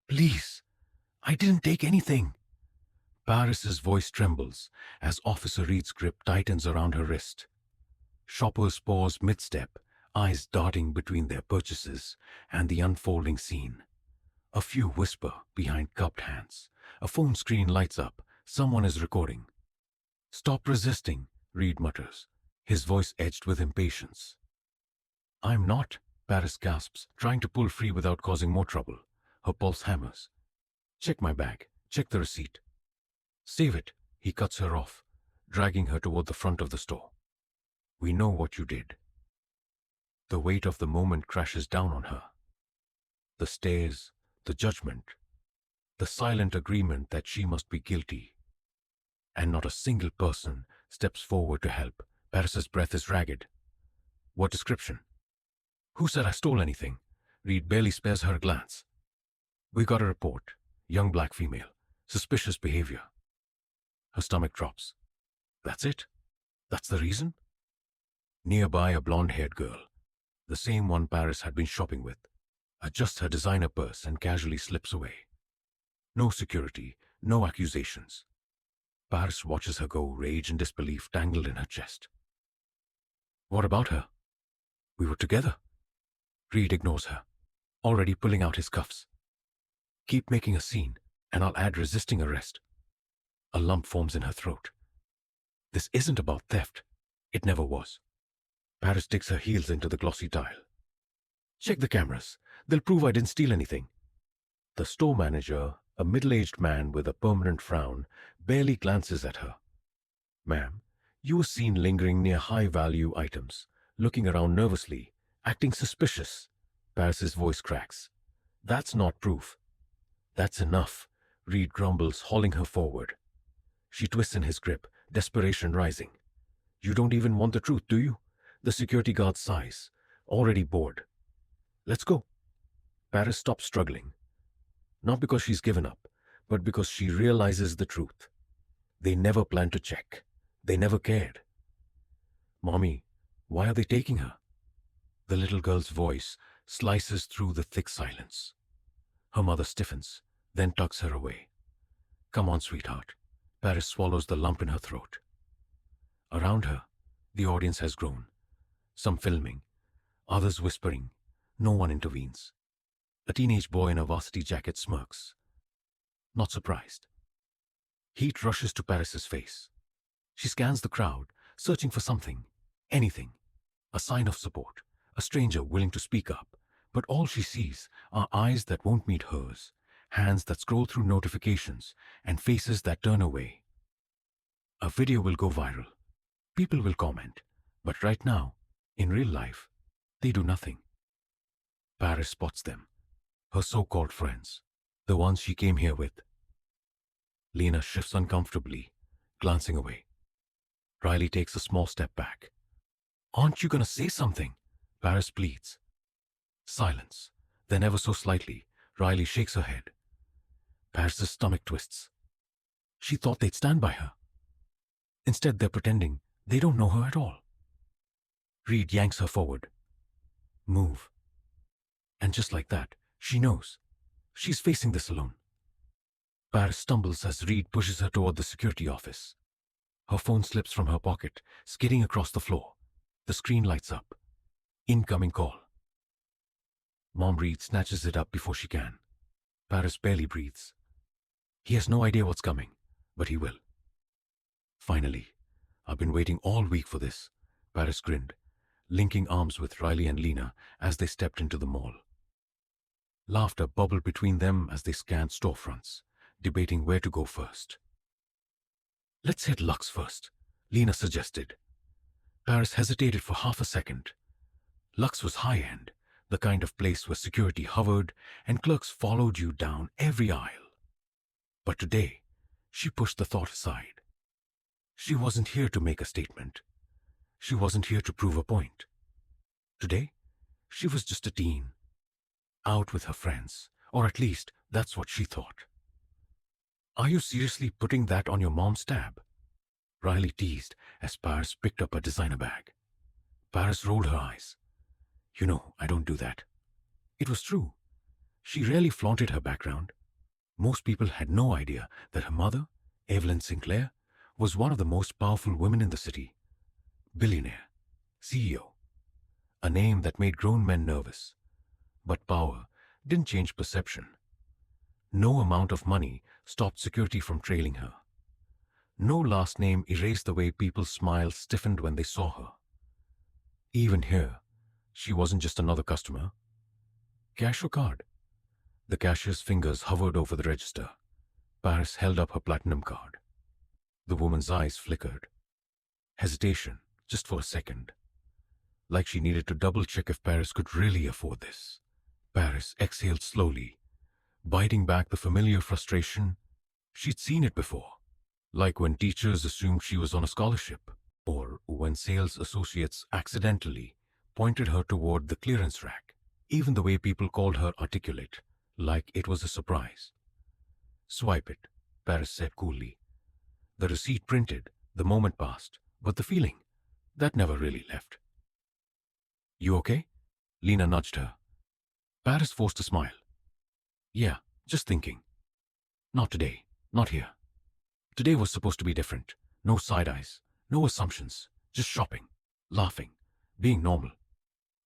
Please, I didn't take anything. Paris's voice trembles as Officer Reed's grip tightens around her wrist. Shoppers pause mid-step, eyes darting between their purchases and the unfolding scene. A few whisper behind cupped hands. A phone screen lights up. Someone is recording. Stop resisting, Reed mutters, his voice edged with impatience. I'm not, Paris gasps, trying to pull free without causing more trouble. Her pulse hammers. Check my bag. Check the receipt. Save it, he cuts her off, dragging her toward the front of the store. We know what you did. The weight of the moment crashes down on her. The stares, the judgment, the silent agreement that she must be guilty. And not a single person steps forward to help. Paris's breath is ragged. What description? Who said I stole anything? Reed barely spares her a glance. We got a report. Young black female. Suspicious behavior. Her stomach drops. That's it? That's the reason? Nearby, a blonde-haired girl, the same one Paris had been shopping with, adjusts her designer purse and casually slips away. No security, no accusations. Paris watches her go, rage and disbelief tangled in her chest. What about her? We were together. Reed ignores her, already pulling out his cuffs. Keep making a scene, and I'll add resisting arrest. A lump forms in her throat. This isn't about theft. It never was. Paris digs her heels into the glossy tile. Check the cameras. They'll prove I didn't steal anything. The store manager, a middle-aged man with a permanent frown, barely glances at her. Ma'am, you were seen lingering near high-value items, looking around nervously, acting suspicious. Paris's voice cracks. That's not proof. That's enough, Reed grumbles, hauling her forward. She twists in his grip, desperation rising. You don't even want the truth, do you? The security guard sighs, already bored. Let's go. Paris stops struggling. Not because she's given up, but because she realizes the truth. They never planned to check. They never cared. Mommy, why are they taking her? The little girl's voice slices through the thick silence. Her mother stiffens, then tucks her away. Come on, sweetheart. Paris swallows the lump in her throat. Around her, the audience has grown. Some filming, others whispering. No one intervenes. A teenage boy in a varsity jacket smirks. Not surprised. Heat rushes to Paris's face. She scans the crowd, searching for something, anything. A sign of support, a stranger willing to speak up. But all she sees are eyes that won't meet hers, hands that scroll through notifications, and faces that turn away. A video will go viral. People will comment. But right now, in real life, they do nothing. Paris spots them. Her so-called friends. The ones she came here with. Lena shifts uncomfortably, glancing away. Riley takes a small step back. Aren't you gonna say something? Paris pleads. Silence. Then ever so slightly, Riley shakes her head. Paris's stomach twists. She thought they'd stand by her. Instead, they're pretending they don't know her at all. Reed yanks her forward. Move. And just like that, she knows. She's facing this alone. Paris stumbles as Reed pushes her toward the security office. Her phone slips from her pocket, skidding across the floor. The screen lights up. Incoming call. Mom Reed snatches it up before she can. Paris barely breathes. He has no idea what's coming, but he will. Finally, I've been waiting all week for this, Paris grinned, linking arms with Riley and Lena as they stepped into the mall. Laughter bubbled between them as they scanned storefronts, debating where to go first. Let's hit Lux first, Lena suggested. Paris hesitated for half a second. Lux was high-end, the kind of place where security hovered and clerks followed you down every aisle. But today, she pushed the thought aside. She wasn't here to make a statement. She wasn't here to prove a point. Today, she was just a teen, out with her friends, or at least that's what she thought. Are you seriously putting that on your mom's tab? Riley teased as Paris picked up a designer bag. Paris rolled her eyes. You know, I don't do that. It was true. She rarely flaunted her background, Most people had no idea that her mother, Evelyn Sinclair, was one of the most powerful women in the city. Billionaire, CEO, a name that made grown men nervous. But power didn't change perception. No amount of money stopped security from trailing her. No last name erased the way people's smiles stiffened when they saw her. Even here, she wasn't just another customer. Cash or card? The cashier's fingers hovered over the register. Paris held up her platinum card. The woman's eyes flickered. Hesitation, just for a second. Like she needed to double-check if Paris could really afford this. Paris exhaled slowly, biting back the familiar frustration. She'd seen it before. Like when teachers assumed she was on a scholarship, or when sales associates accidentally pointed her toward the clearance rack. Even the way people called her articulate, like it was a surprise. Swipe it, Paris said coolly. The receipt printed, the moment passed, but the feeling, that never really left. You okay? Lena nudged her. Paris forced a smile. Yeah, just thinking. Not today, not here. Today was supposed to be different. No side eyes, no assumptions, just shopping, laughing, being normal.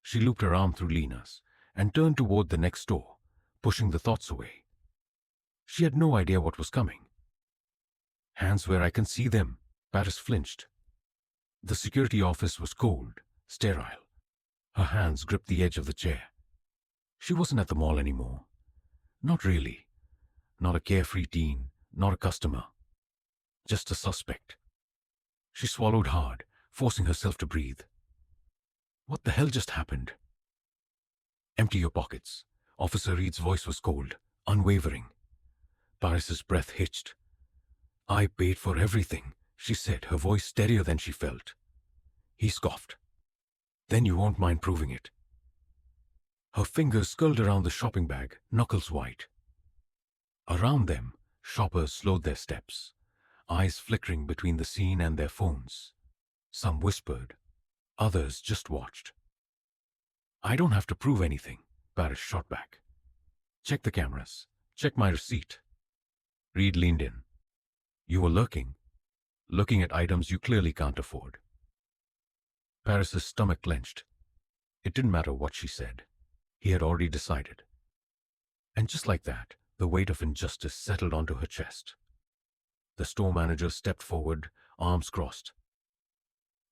She looped her arm through Lena's and turned toward the next door, pushing the thoughts away. She had no idea what was coming. Hands where I can see them, Paris flinched. The security office was cold, sterile. Her hands gripped the edge of the chair. She wasn't at the mall anymore. Not really. Not a carefree teen, not a customer. Just a suspect. She swallowed hard, forcing herself to breathe. What the hell just happened? Empty your pockets. Officer Reed's voice was cold, unwavering. Paris's breath hitched. I paid for everything, she said, her voice steadier than she felt. He scoffed. Then you won't mind proving it. Her fingers curled around the shopping bag, knuckles white. Around them, shoppers slowed their steps, eyes flickering between the scene and their phones. Some whispered. Others just watched. I don't have to prove anything, Paris shot back. Check the cameras. Check my receipt. Reed leaned in. You were looking at items you clearly can't afford. Paris's stomach clenched. It didn't matter what she said. He had already decided. And just like that, the weight of injustice settled onto her chest. The store manager stepped forward, arms crossed.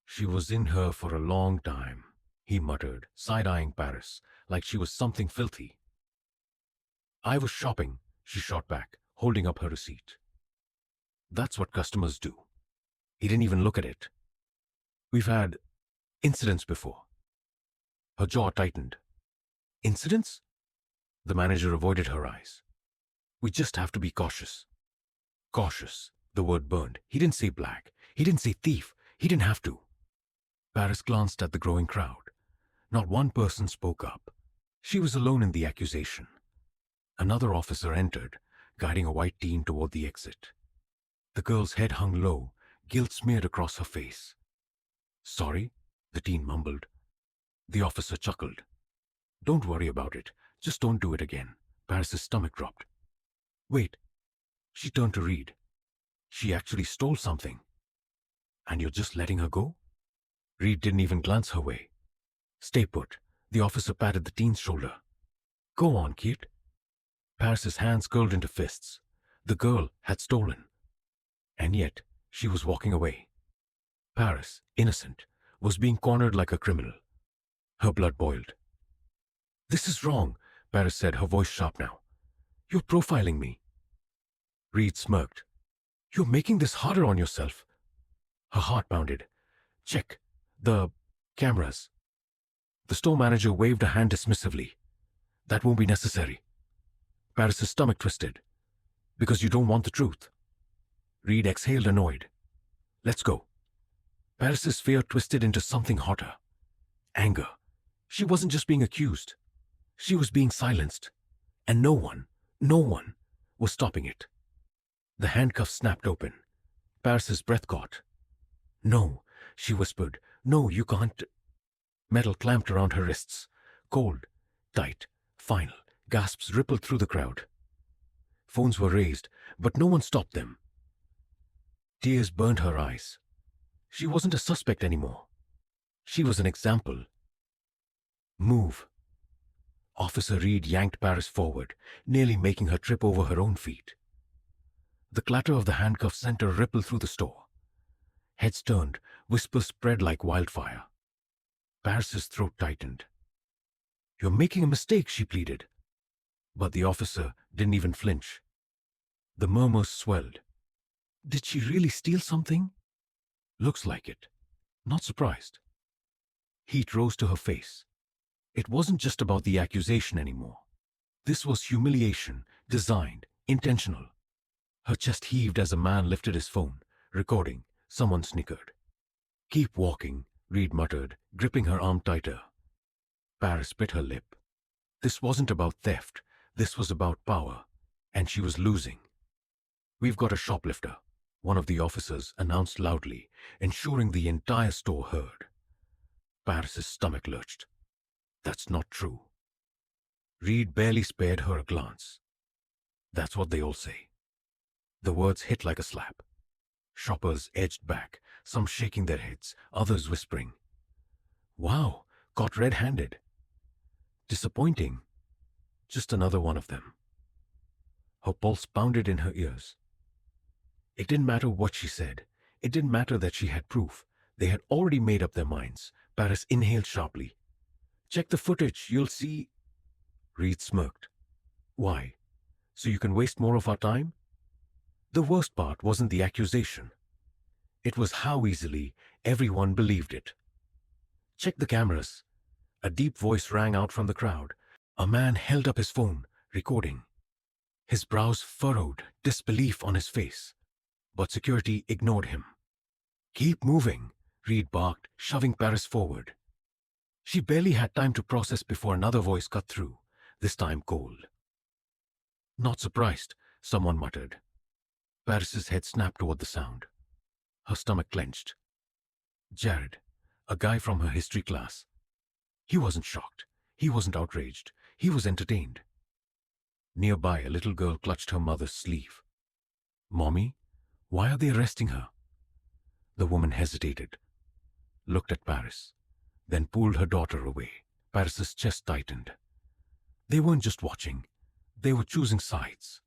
She was in her for a long time, he muttered, side-eyeing Paris, like she was something filthy. I was shopping, she shot back, holding up her receipt. That's what customers do. He didn't even look at it. We've had incidents before. Her jaw tightened. Incidents? The manager avoided her eyes. We just have to be cautious. Cautious. The word burned. He didn't say black. He didn't say thief. He didn't have to. Paris glanced at the growing crowd. Not one person spoke up. She was alone in the accusation. Another officer entered, guiding a white teen toward the exit. The girl's head hung low, guilt smeared across her face. Sorry, the teen mumbled. The officer chuckled. Don't worry about it. Just don't do it again. Paris's stomach dropped. Wait. She turned to Reed. She actually stole something. And you're just letting her go? Reed didn't even glance her way. Stay put. The officer patted the teen's shoulder. Go on, kid. Paris's hands curled into fists. The girl had stolen. And yet, she was walking away. Paris, innocent, was being cornered like a criminal. Her blood boiled. This is wrong, Paris said, her voice sharp now. You're profiling me. Reed smirked. You're making this harder on yourself. Her heart pounded. Check. The cameras. The store manager waved a hand dismissively. That won't be necessary. Paris's stomach twisted. Because you don't want the truth. Reed exhaled, annoyed. Let's go. Paris's fear twisted into something hotter. Anger. She wasn't just being accused. She was being silenced. And no one was stopping it. The handcuffs snapped open. Paris's breath caught. No, she whispered. No, you can't. Metal clamped around her wrists. Cold, tight, final. Gasps rippled through the crowd. Phones were raised, but no one stopped them. Tears burned her eyes. She wasn't a suspect anymore. She was an example. Move. Officer Reed yanked Paris forward, nearly making her trip over her own feet. The clatter of the handcuffs sent a ripple through the store. Heads turned, whispers spread like wildfire. Paris's throat tightened. "You're making a mistake," she pleaded. But the officer didn't even flinch. The murmurs swelled. "Did she really steal something?" "Looks like it." Not surprised. Heat rose to her face. It wasn't just about the accusation anymore. This was humiliation, designed, intentional. Her chest heaved as a man lifted his phone, recording. Someone snickered. "Keep walking," Reed muttered, gripping her arm tighter. Paris bit her lip. This wasn't about theft. This was about power. And she was losing. "We've got a shoplifter," one of the officers announced loudly, ensuring the entire store heard. Paris's stomach lurched. "That's not true." Reed barely spared her a glance. "That's what they all say." The words hit like a slap. Shoppers edged back, some shaking their heads, others whispering. "Wow, caught red-handed." "Disappointing." Just another one of them. Her pulse pounded in her ears. It didn't matter what she said. It didn't matter that she had proof. They had already made up their minds. Paris inhaled sharply. "Check the footage, you'll see." Reed smirked. "Why? So you can waste more of our time?" The worst part wasn't the accusation. It was how easily everyone believed it. "Check the cameras." A deep voice rang out from the crowd. A man held up his phone, recording. His brows furrowed, disbelief on his face. But security ignored him. "Keep moving," Reed barked, shoving Paris forward. She barely had time to process before another voice cut through, this time cold. "Not surprised," someone muttered. Paris's head snapped toward the sound. Her stomach clenched. Jared, a guy from her history class. He wasn't shocked. He wasn't outraged. He was entertained. Nearby, a little girl clutched her mother's sleeve. "Mommy, why are they arresting her?" The woman hesitated, looked at Paris, then pulled her daughter away. Paris's chest tightened. They weren't just watching. They were choosing sides.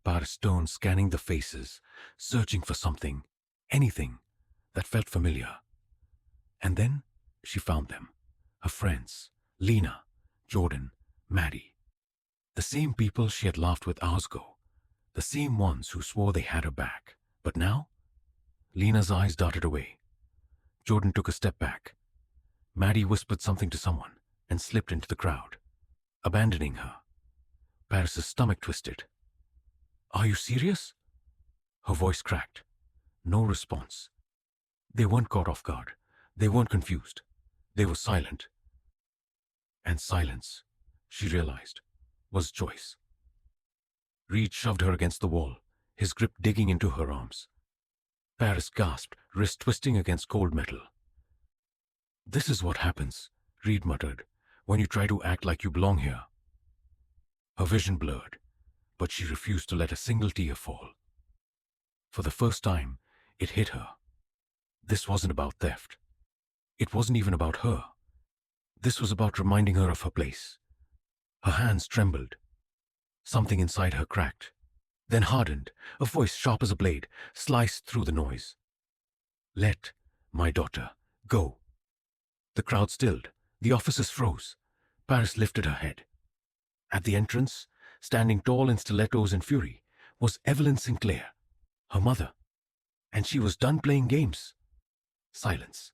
Paris turned, scanning the faces, searching for something, anything, that felt familiar. And then she found them. Her friends, Lena, Jordan, Maddie. The same people she had laughed with hours ago. The same ones who swore they had her back. But now? Lena's eyes darted away. Jordan took a step back. Maddie whispered something to someone and slipped into the crowd, abandoning her. Paris's stomach twisted. "Are you serious?" Her voice cracked. No response. They weren't caught off guard. They weren't confused. They were silent. And silence, she realized, was choice. Reed shoved her against the wall, his grip digging into her arms. Paris gasped, wrist twisting against cold metal. "This is what happens," Reed muttered, "when you try to act like you belong here." Her vision blurred, but she refused to let a single tear fall. For the first time, it hit her. This wasn't about theft. It wasn't even about her. This was about reminding her of her place. Her hands trembled. Something inside her cracked, then hardened. A voice sharp as a blade sliced through the noise. "Let my daughter go." The crowd stilled. The officers froze. Paris lifted her head. At the entrance, standing tall in stilettos and fury, was Evelyn Sinclair, her mother. And she was done playing games. Silence.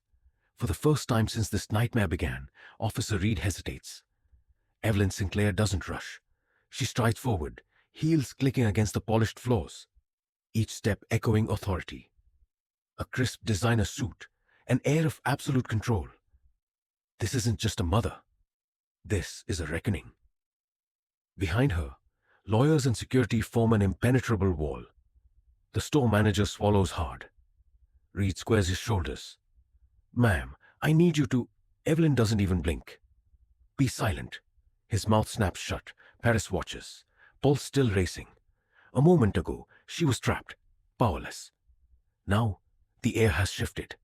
For the first time since this nightmare began, Officer Reed hesitates. Evelyn Sinclair doesn't rush. She strides forward, heels clicking against the polished floors, each step echoing authority. A crisp designer suit, an air of absolute control. This isn't just a mother. This is a reckoning. Behind her, lawyers and security form an impenetrable wall. The store manager swallows hard. Reed squares his shoulders. "Ma'am, I need you to—" Evelyn doesn't even blink. "Be silent." His mouth snaps shut. Paris watches, pulse still racing. A moment ago, she was trapped, powerless. Now, the air has shifted.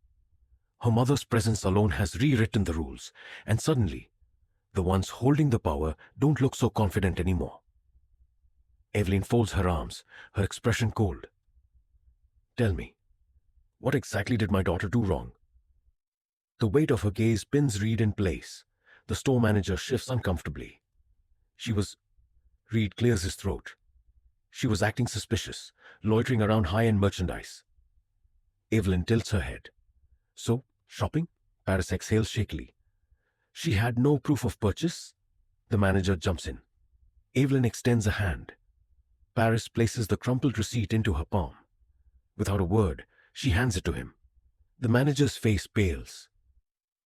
Her mother's presence alone has rewritten the rules, and suddenly, the ones holding the power don't look so confident anymore. Evelyn folds her arms, her expression cold. Tell me, what exactly did my daughter do wrong? The weight of her gaze pins Reed in place. The store manager shifts uncomfortably. Reed clears his throat. She was acting suspicious, loitering around high-end merchandise. Evelyn tilts her head. So, shopping? Paris exhales shakily. She had no proof of purchase? The manager jumps in. Evelyn extends a hand. Paris places the crumpled receipt into her palm. Without a word, she hands it to him. The manager's face pales.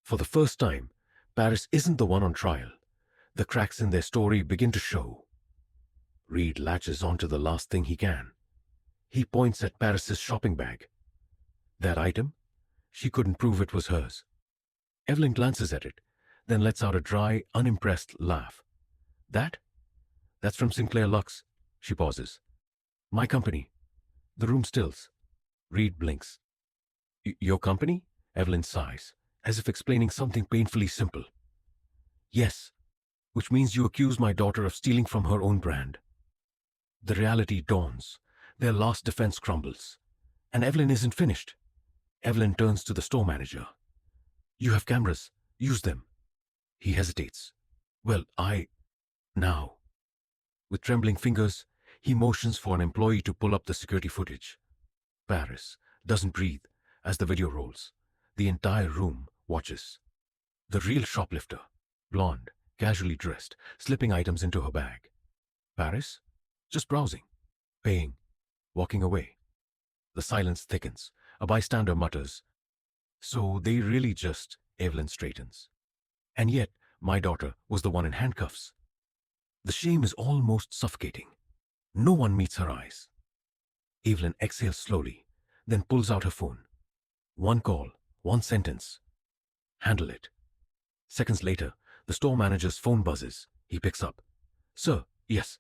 For the first time, Paris isn't the one on trial. The cracks in their story begin to show. Reed latches onto the last thing he can. He points at Paris's shopping bag. That item? She couldn't prove it was hers. Evelyn glances at it, then lets out a dry, unimpressed laugh. That? That's from Sinclair Lux. She pauses. My company. The room stills. Reed blinks. Your company? Evelyn sighs, as if explaining something painfully simple. Yes, which means you accuse my daughter of stealing from her own brand. The reality dawns. Their last defense crumbles. And Evelyn isn't finished. Evelyn turns to the store manager. You have cameras. Use them. He hesitates. Well, Now. With trembling fingers, he motions for an employee to pull up the security footage. Paris doesn't breathe as the video rolls. The entire room watches. The real shoplifter, blonde, casually dressed, slipping items into her bag. Paris? Just browsing, paying, walking away. The silence thickens. A bystander mutters. So they really just... Evelyn straightens. And yet, my daughter was the one in handcuffs. The shame is almost suffocating. No one meets her eyes. Evelyn exhales slowly, then pulls out her phone. One call, one sentence. Handle it. Seconds later, the store manager's phone buzzes. He picks up. Sir, yes,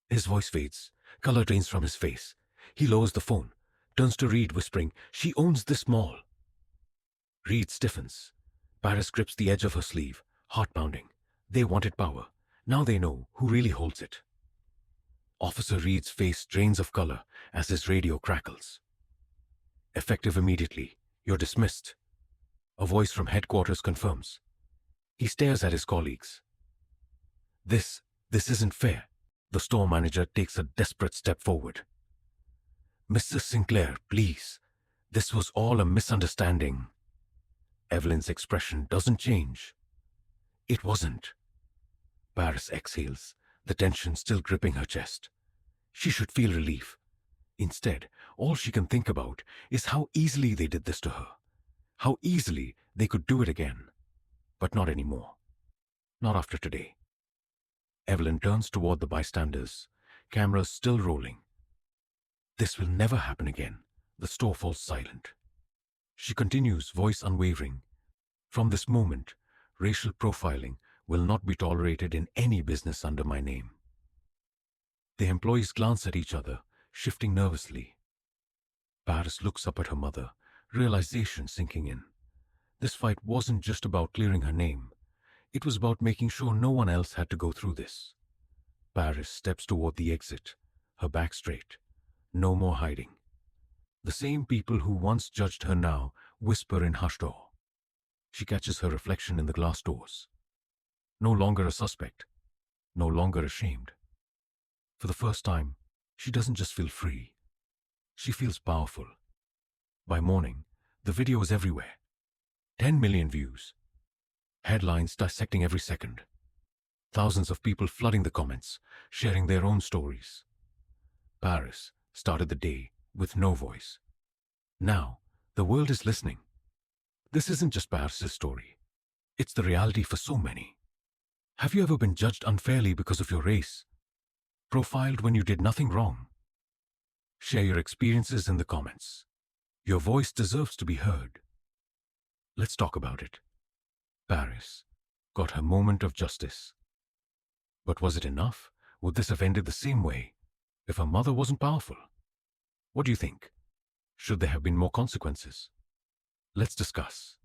His voice fades. Color drains from his face. He lowers the phone, turns to Reed, whispering, She owns this mall. Reed stiffens. Paris grips the edge of her sleeve, heart pounding. They wanted power. Now they know who really holds it. Officer Reed's face drains of color as his radio crackles. Effective immediately. You're dismissed. A voice from headquarters confirms. He stares at his colleagues. This isn't fair. The store manager takes a desperate step forward. Mr. Sinclair, please. This was all a misunderstanding. Evelyn's expression doesn't change. It wasn't. Paris exhales, the tension still gripping her chest. She should feel relief. Instead, all she can think about is how easily they did this to her. How easily they could do it again. But not anymore. Not after today. Evelyn turns toward the bystanders, cameras still rolling. This will never happen again. The store falls silent. She continues, voice unwavering. From this moment, racial profiling will not be tolerated in any business under my name. The employees glance at each other, shifting nervously. Paris looks up at her mother, realization sinking in. This fight wasn't just about clearing her name. It was about making sure no one else had to go through this. Paris steps toward the exit, her back straight. No more hiding. The same people who once judged her now whisper in hushed awe. She catches her reflection in the glass doors. No longer a suspect. No longer ashamed. For the first time, she doesn't just feel free. She feels powerful. By morning, the video is everywhere. 10 million views. Headlines dissecting every second. Thousands of people flooding the comments, sharing their own stories. Paris started the day with no voice. Now, the world is listening. This isn't just Paris's story. It's the reality for so many. Have you ever been judged unfairly because of your race? Profiled when you did nothing wrong? Share your experiences in the comments. Your voice deserves to be heard. Let's talk about it. Paris got her moment of justice. But was it enough? Would this have ended the same way? if her mother wasn't powerful? What do you think? Should there have been more consequences? Let's discuss.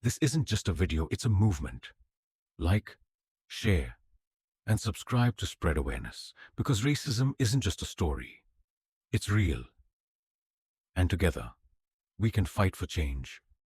This isn't just a video, it's a movement. Like, share, and subscribe to spread awareness, because racism isn't just a story. It's real. And together, we can fight for change.